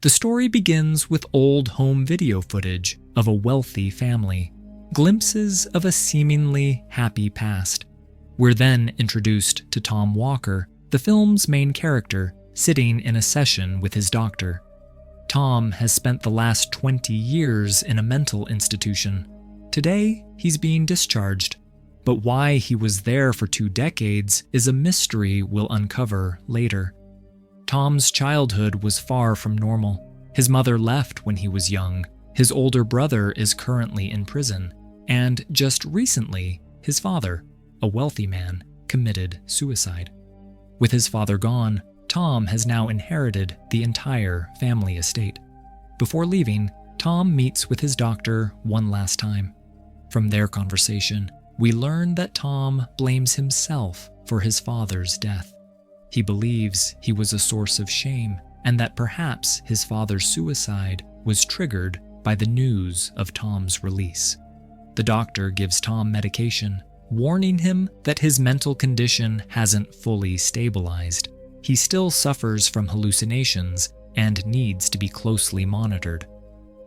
The story begins with old home video footage of a wealthy family, glimpses of a seemingly happy past. We're then introduced to Tom Walker, the film's main character, sitting in a session with his doctor. Tom has spent the last 20 years in a mental institution. Today, he's being discharged, but why he was there for 2 decades is a mystery we'll uncover later. Tom's childhood was far from normal. His mother left when he was young, his older brother is currently in prison, and just recently, his father, a wealthy man, committed suicide. With his father gone, Tom has now inherited the entire family estate. Before leaving, Tom meets with his doctor one last time. From their conversation, we learn that Tom blames himself for his father's death. He believes he was a source of shame and that perhaps his father's suicide was triggered by the news of Tom's release. The doctor gives Tom medication, warning him that his mental condition hasn't fully stabilized. He still suffers from hallucinations and needs to be closely monitored.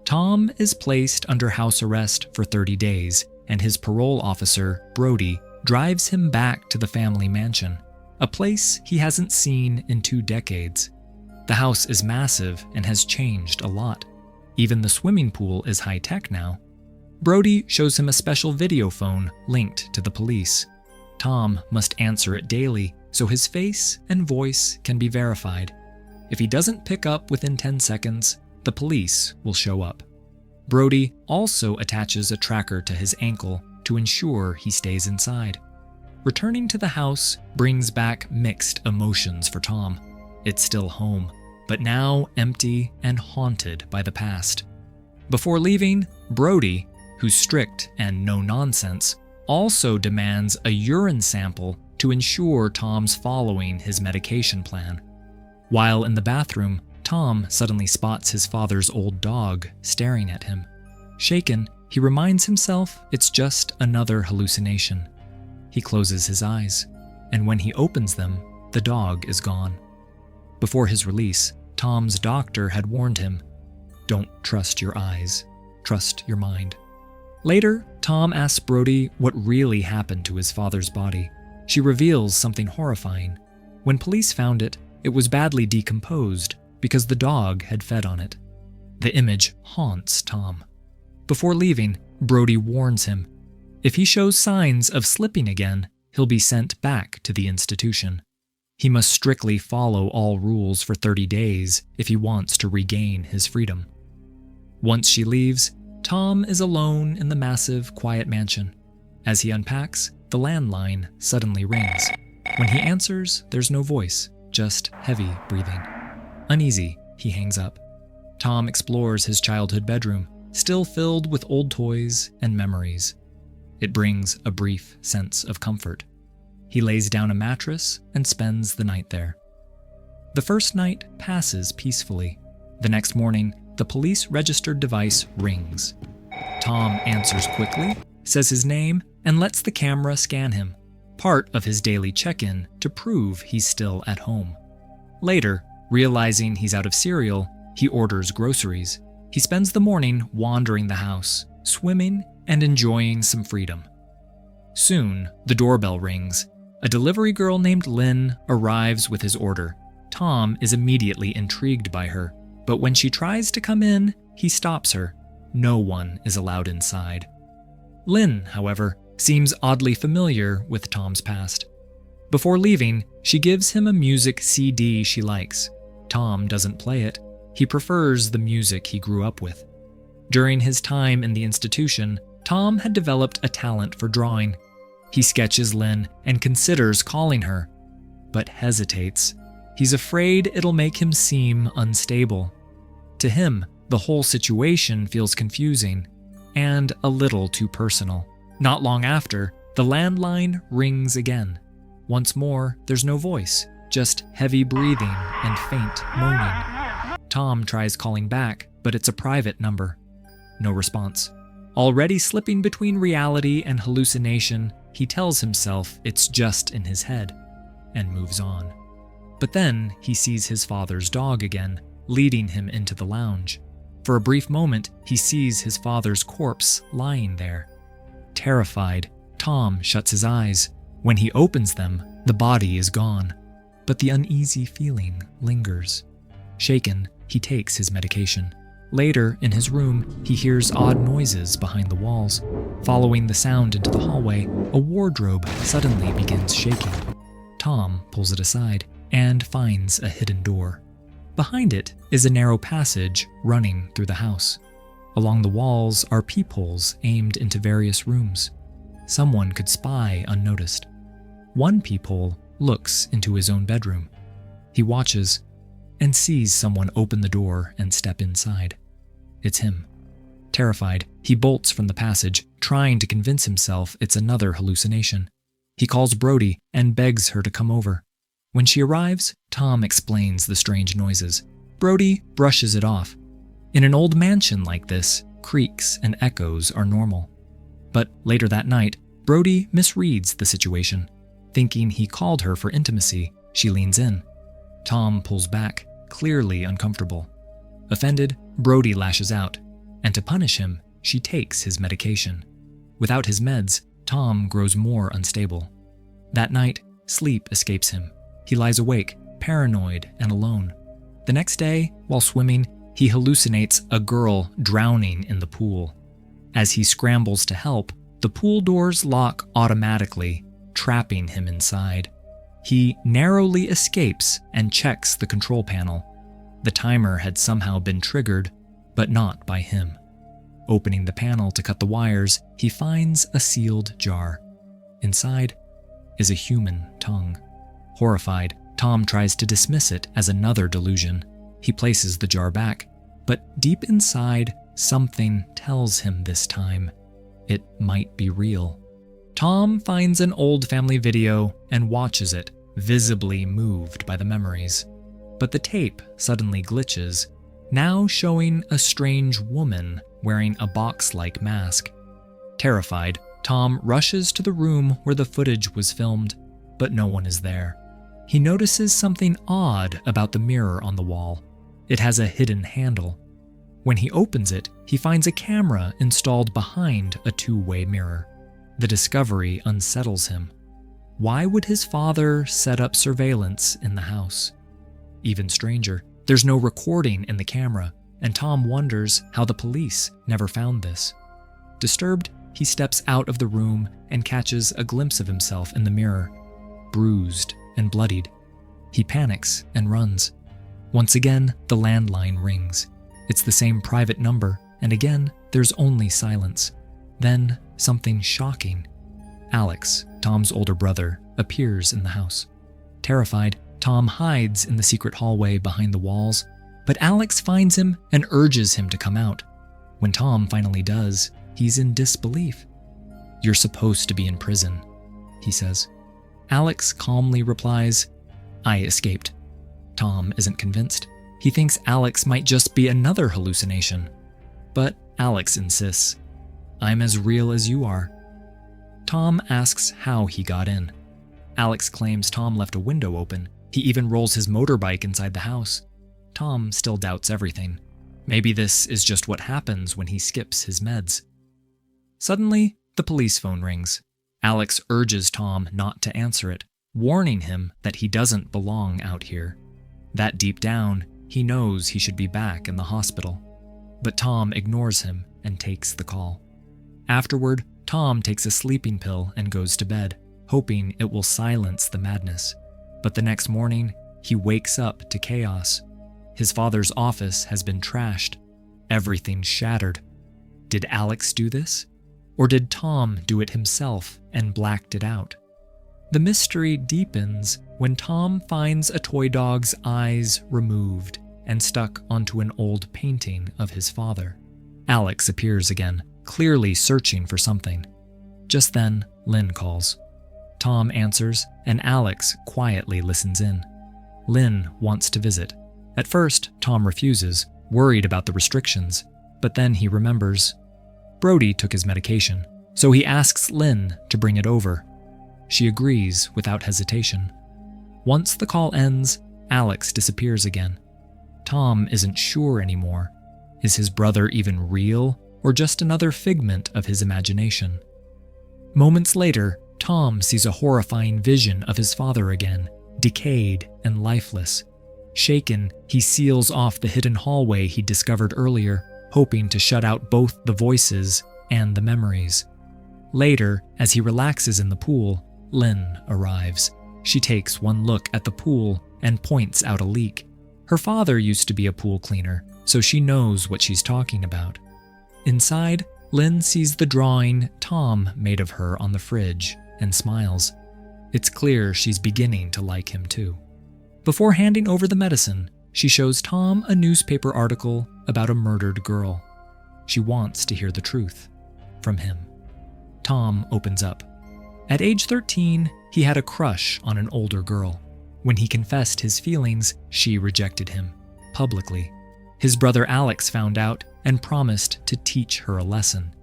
Tom is placed under house arrest for 30 days, and his parole officer, Brody, drives him back to the family mansion, a place he hasn't seen in 2 decades. The house is massive and has changed a lot. Even the swimming pool is high-tech now. Brody shows him a special video phone linked to the police. Tom must answer it daily, so his face and voice can be verified. If he doesn't pick up within 10 seconds, the police will show up. Brody also attaches a tracker to his ankle to ensure he stays inside. Returning to the house brings back mixed emotions for Tom. It's still home, but now empty and haunted by the past. Before leaving, Brody, who's strict and no-nonsense, also demands a urine sample to ensure Tom's following his medication plan. While in the bathroom, Tom suddenly spots his father's old dog staring at him. Shaken, he reminds himself it's just another hallucination. He closes his eyes, and when he opens them, the dog is gone. Before his release, Tom's doctor had warned him, "Don't trust your eyes, trust your mind." Later, Tom asks Brody what really happened to his father's body. She reveals something horrifying. When police found it, it was badly decomposed because the dog had fed on it. The image haunts Tom. Before leaving, Brody warns him. If he shows signs of slipping again, he'll be sent back to the institution. He must strictly follow all rules for 30 days if he wants to regain his freedom. Once she leaves, Tom is alone in the massive, quiet mansion. As he unpacks, the landline suddenly rings. When he answers, there's no voice, just heavy breathing. Uneasy, he hangs up. Tom explores his childhood bedroom, still filled with old toys and memories. It brings a brief sense of comfort. He lays down a mattress and spends the night there. The first night passes peacefully. The next morning, the police-registered device rings. Tom answers quickly, says his name, and lets the camera scan him, part of his daily check-in to prove he's still at home. Later, realizing he's out of cereal, he orders groceries. He spends the morning wandering the house, swimming, and enjoying some freedom. Soon, the doorbell rings. A delivery girl named Lynn arrives with his order. Tom is immediately intrigued by her, but when she tries to come in, he stops her. No one is allowed inside. Lynn, however, seems oddly familiar with Tom's past. Before leaving, she gives him a music CD she likes. Tom doesn't play it. He prefers the music he grew up with. During his time in the institution, Tom had developed a talent for drawing. He sketches Lynn and considers calling her, but hesitates. He's afraid it'll make him seem unstable. To him, the whole situation feels confusing and a little too personal. Not long after, the landline rings again. Once more, there's no voice, just heavy breathing and faint moaning. Tom tries calling back, but it's a private number. No response. Already slipping between reality and hallucination, he tells himself it's just in his head and moves on. But then he sees his father's dog again, leading him into the lounge. For a brief moment, he sees his father's corpse lying there. Terrified, Tom shuts his eyes. When he opens them, the body is gone, but the uneasy feeling lingers. Shaken, he takes his medication. Later, in his room, he hears odd noises behind the walls. Following the sound into the hallway, a wardrobe suddenly begins shaking. Tom pulls it aside and finds a hidden door. Behind it is a narrow passage running through the house. Along the walls are peepholes aimed into various rooms. Someone could spy unnoticed. One peephole looks into his own bedroom. He watches and sees someone open the door and step inside. It's him. Terrified, he bolts from the passage, trying to convince himself it's another hallucination. He calls Brody and begs her to come over. When she arrives, Tom explains the strange noises. Brody brushes it off. In an old mansion like this, creaks and echoes are normal. But later that night, Brody misreads the situation. Thinking he called her for intimacy, she leans in. Tom pulls back, clearly uncomfortable. Offended, Brody lashes out, and to punish him, she takes his medication. Without his meds, Tom grows more unstable. That night, sleep escapes him. He lies awake, paranoid and alone. The next day, while swimming, he hallucinates a girl drowning in the pool. As he scrambles to help, the pool doors lock automatically, trapping him inside. He narrowly escapes and checks the control panel. The timer had somehow been triggered, but not by him. Opening the panel to cut the wires, he finds a sealed jar. Inside is a human tongue. Horrified, Tom tries to dismiss it as another delusion. He places the jar back, but deep inside, something tells him this time it might be real. Tom finds an old family video and watches it, visibly moved by the memories. But the tape suddenly glitches, now showing a strange woman wearing a box-like mask. Terrified, Tom rushes to the room where the footage was filmed, but no one is there. He notices something odd about the mirror on the wall. It has a hidden handle. When he opens it, he finds a camera installed behind a two-way mirror. The discovery unsettles him. Why would his father set up surveillance in the house? Even stranger, there's no recording in the camera, and Tom wonders how the police never found this. Disturbed, he steps out of the room and catches a glimpse of himself in the mirror, bruised and bloodied. He panics and runs. Once again, the landline rings. It's the same private number, and again, there's only silence. Then, something shocking. Alex, Tom's older brother, appears in the house. Terrified, Tom hides in the secret hallway behind the walls, but Alex finds him and urges him to come out. When Tom finally does, he's in disbelief. "You're supposed to be in prison," he says. Alex calmly replies, "I escaped." Tom isn't convinced. He thinks Alex might just be another hallucination. But Alex insists, "I'm as real as you are." Tom asks how he got in. Alex claims Tom left a window open. He even rolls his motorbike inside the house. Tom still doubts everything. Maybe this is just what happens when he skips his meds. Suddenly, the police phone rings. Alex urges Tom not to answer it, warning him that he doesn't belong out here. That deep down, he knows he should be back in the hospital. But Tom ignores him and takes the call. Afterward, Tom takes a sleeping pill and goes to bed, hoping it will silence the madness. But the next morning, he wakes up to chaos. His father's office has been trashed. Everything's shattered. Did Alex do this? Or did Tom do it himself and blacked it out? The mystery deepens when Tom finds a toy dog's eyes removed and stuck onto an old painting of his father. Alex appears again, clearly searching for something. Just then, Lynn calls. Tom answers, and Alex quietly listens in. Lynn wants to visit. At first, Tom refuses, worried about the restrictions, but then he remembers. Brody took his medication, so he asks Lynn to bring it over. She agrees without hesitation. Once the call ends, Alex disappears again. Tom isn't sure anymore. Is his brother even real, or just another figment of his imagination? Moments later, Tom sees a horrifying vision of his father again, decayed and lifeless. Shaken, he seals off the hidden hallway he discovered earlier, hoping to shut out both the voices and the memories. Later, as he relaxes in the pool, Lynn arrives. She takes one look at the pool and points out a leak. Her father used to be a pool cleaner, so she knows what she's talking about. Inside, Lynn sees the drawing Tom made of her on the fridge and smiles. It's clear she's beginning to like him too. Before handing over the medicine, she shows Tom a newspaper article about a murdered girl. She wants to hear the truth from him. Tom opens up. At age 13, he had a crush on an older girl. When he confessed his feelings, she rejected him, publicly. His brother Alex found out and promised to teach her a lesson.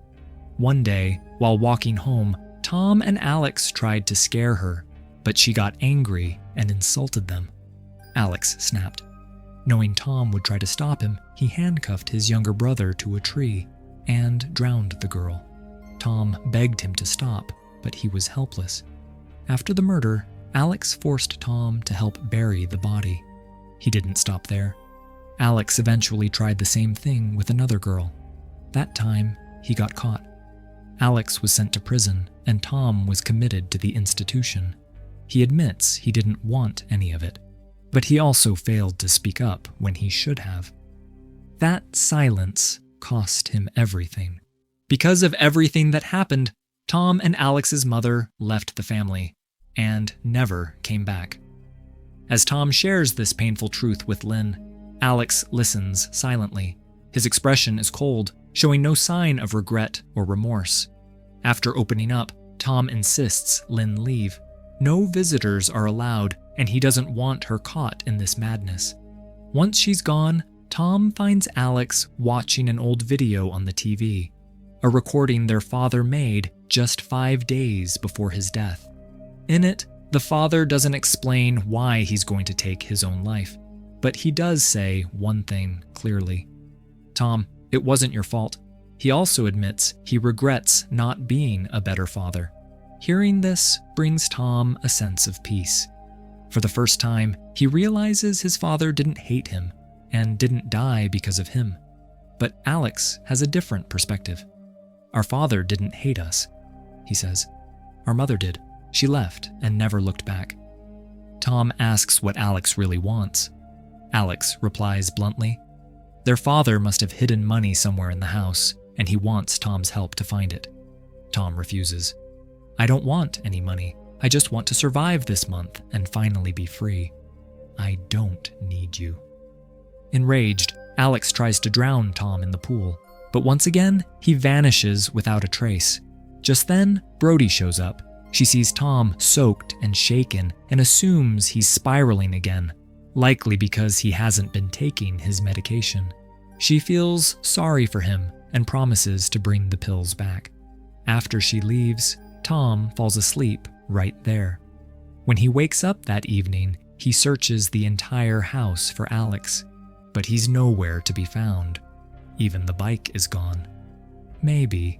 One day, while walking home, Tom and Alex tried to scare her, but she got angry and insulted them. Alex snapped. Knowing Tom would try to stop him, he handcuffed his younger brother to a tree and drowned the girl. Tom begged him to stop, but he was helpless. After the murder, Alex forced Tom to help bury the body. He didn't stop there. Alex eventually tried the same thing with another girl. That time, he got caught. Alex was sent to prison, and Tom was committed to the institution. He admits he didn't want any of it, but he also failed to speak up when he should have. That silence cost him everything. Because of everything that happened, Tom and Alex's mother left the family and never came back. As Tom shares this painful truth with Lynn, Alex listens silently. His expression is cold, showing no sign of regret or remorse. After opening up, Tom insists Lynn leave. No visitors are allowed, and he doesn't want her caught in this madness. Once she's gone, Tom finds Alex watching an old video on the TV, a recording their father made just 5 days before his death. In it, the father doesn't explain why he's going to take his own life, but he does say one thing clearly. Tom, it wasn't your fault. He also admits he regrets not being a better father. Hearing this brings Tom a sense of peace. For the first time, he realizes his father didn't hate him and didn't die because of him. But Alex has a different perspective. Our father didn't hate us, he says. Our mother did. She left and never looked back. Tom asks what Alex really wants. Alex replies bluntly, their father must have hidden money somewhere in the house, and he wants Tom's help to find it. Tom refuses. I don't want any money. I just want to survive this month and finally be free. I don't need you. Enraged, Alex tries to drown Tom in the pool, but once again, he vanishes without a trace. Just then, Brody shows up. She sees Tom soaked and shaken and assumes he's spiraling again, likely because he hasn't been taking his medication. She feels sorry for him and promises to bring the pills back. After she leaves, Tom falls asleep right there. When he wakes up that evening, he searches the entire house for Alex, but he's nowhere to be found. Even the bike is gone. Maybe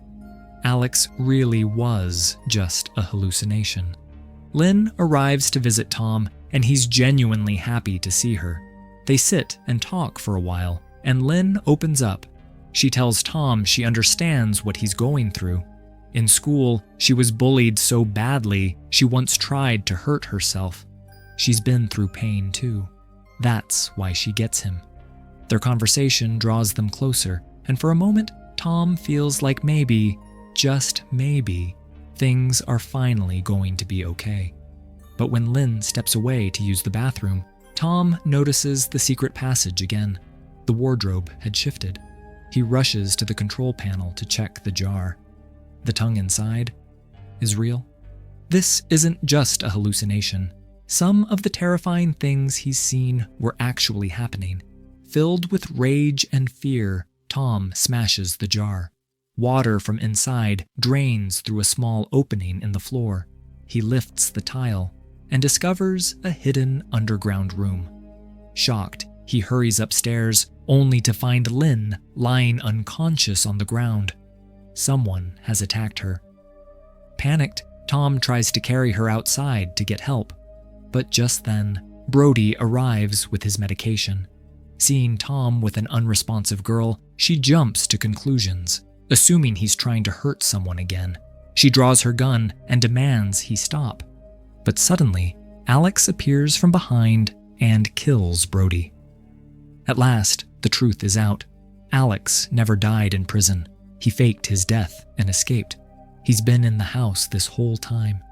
Alex really was just a hallucination. Lynn arrives to visit Tom, and he's genuinely happy to see her. They sit and talk for a while, and Lynn opens up. She tells Tom she understands what he's going through. In school, she was bullied so badly she once tried to hurt herself. She's been through pain too. That's why she gets him. Their conversation draws them closer, and for a moment, Tom feels like maybe, just maybe, things are finally going to be okay. But when Lynn steps away to use the bathroom, Tom notices the secret passage again. The wardrobe had shifted. He rushes to the control panel to check the jar. The tongue inside is real. This isn't just a hallucination. Some of the terrifying things he's seen were actually happening. Filled with rage and fear, Tom smashes the jar. Water from inside drains through a small opening in the floor. He lifts the tile and discovers a hidden underground room. Shocked, He hurries upstairs, only to find Lynn lying unconscious on the ground. Someone has attacked her. Panicked, Tom tries to carry her outside to get help. But just then, Brody arrives with his medication. Seeing Tom with an unresponsive girl, she jumps to conclusions, assuming he's trying to hurt someone again. She draws her gun and demands he stop. But suddenly, Alex appears from behind and kills Brody. At last, the truth is out. Alex never died in prison. He faked his death and escaped. He's been in the house this whole time.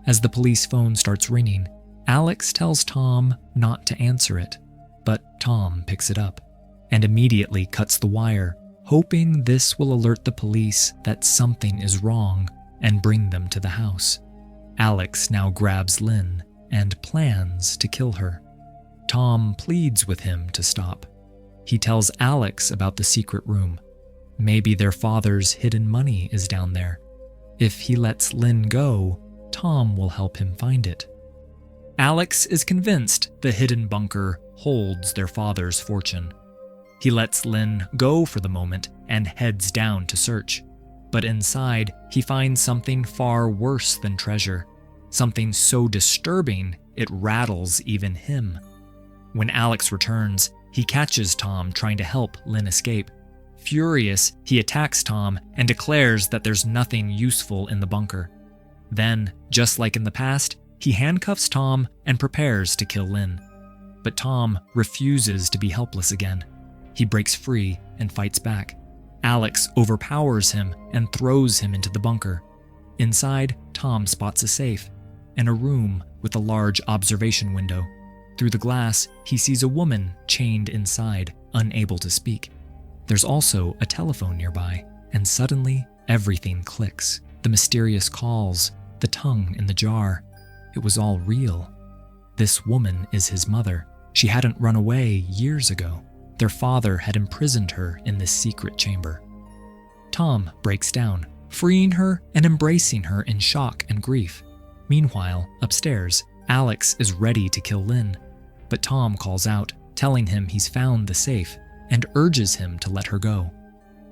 As the police phone starts ringing, Alex tells Tom not to answer it, but Tom picks it up and immediately cuts the wire, hoping this will alert the police that something is wrong and bring them to the house. Alex now grabs Lynn and plans to kill her. Tom pleads with him to stop. He tells Alex about the secret room. Maybe their father's hidden money is down there. If he lets Lynn go, Tom will help him find it. Alex is convinced the hidden bunker holds their father's fortune. He lets Lynn go for the moment and heads down to search. But inside, he finds something far worse than treasure. Something so disturbing, it rattles even him. When Alex returns, he catches Tom trying to help Lynn escape. Furious, he attacks Tom and declares that there's nothing useful in the bunker. Then, just like in the past, he handcuffs Tom and prepares to kill Lynn. But Tom refuses to be helpless again. He breaks free and fights back. Alex overpowers him and throws him into the bunker. Inside, Tom spots a safe and a room with a large observation window. Through the glass, he sees a woman chained inside, unable to speak. There's also a telephone nearby, and suddenly everything clicks. The mysterious calls, the tongue in the jar. It was all real. This woman is his mother. She hadn't run away years ago. Their father had imprisoned her in this secret chamber. Tom breaks down, freeing her and embracing her in shock and grief. Meanwhile, upstairs, Alex is ready to kill Lynn, but Tom calls out, telling him he's found the safe and urges him to let her go.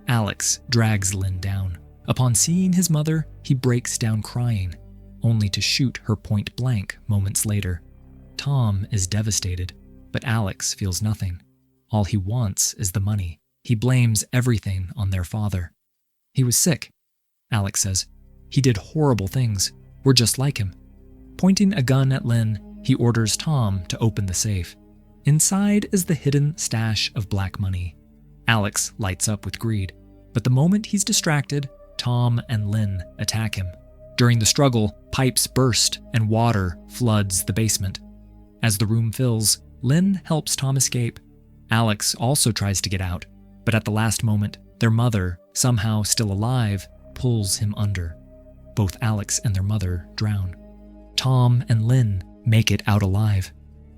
Alex drags Lynn down. Upon seeing his mother, he breaks down crying, only to shoot her point blank moments later. Tom is devastated, but Alex feels nothing. All he wants is the money. He blames everything on their father. He was sick, Alex says. He did horrible things. We're just like him. Pointing a gun at Lynn, he orders Tom to open the safe. Inside is the hidden stash of black money. Alex lights up with greed, but the moment he's distracted, Tom and Lynn attack him. During the struggle, pipes burst and water floods the basement. As the room fills, Lynn helps Tom escape. Alex also tries to get out, but at the last moment, their mother, somehow still alive, pulls him under. Both Alex and their mother drown. Tom and Lynn make it out alive.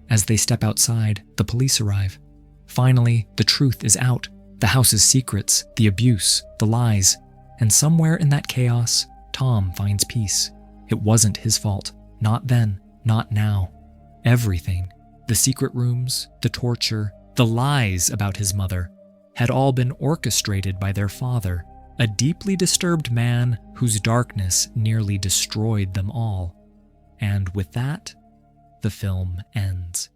As they step outside, the police arrive. Finally, the truth is out. The house's secrets, the abuse, the lies. And somewhere in that chaos, Tom finds peace. It wasn't his fault. Not then, not now. Everything, the secret rooms, the torture, the lies about his mother, had all been orchestrated by their father, a deeply disturbed man whose darkness nearly destroyed them all. And with that, the film ends.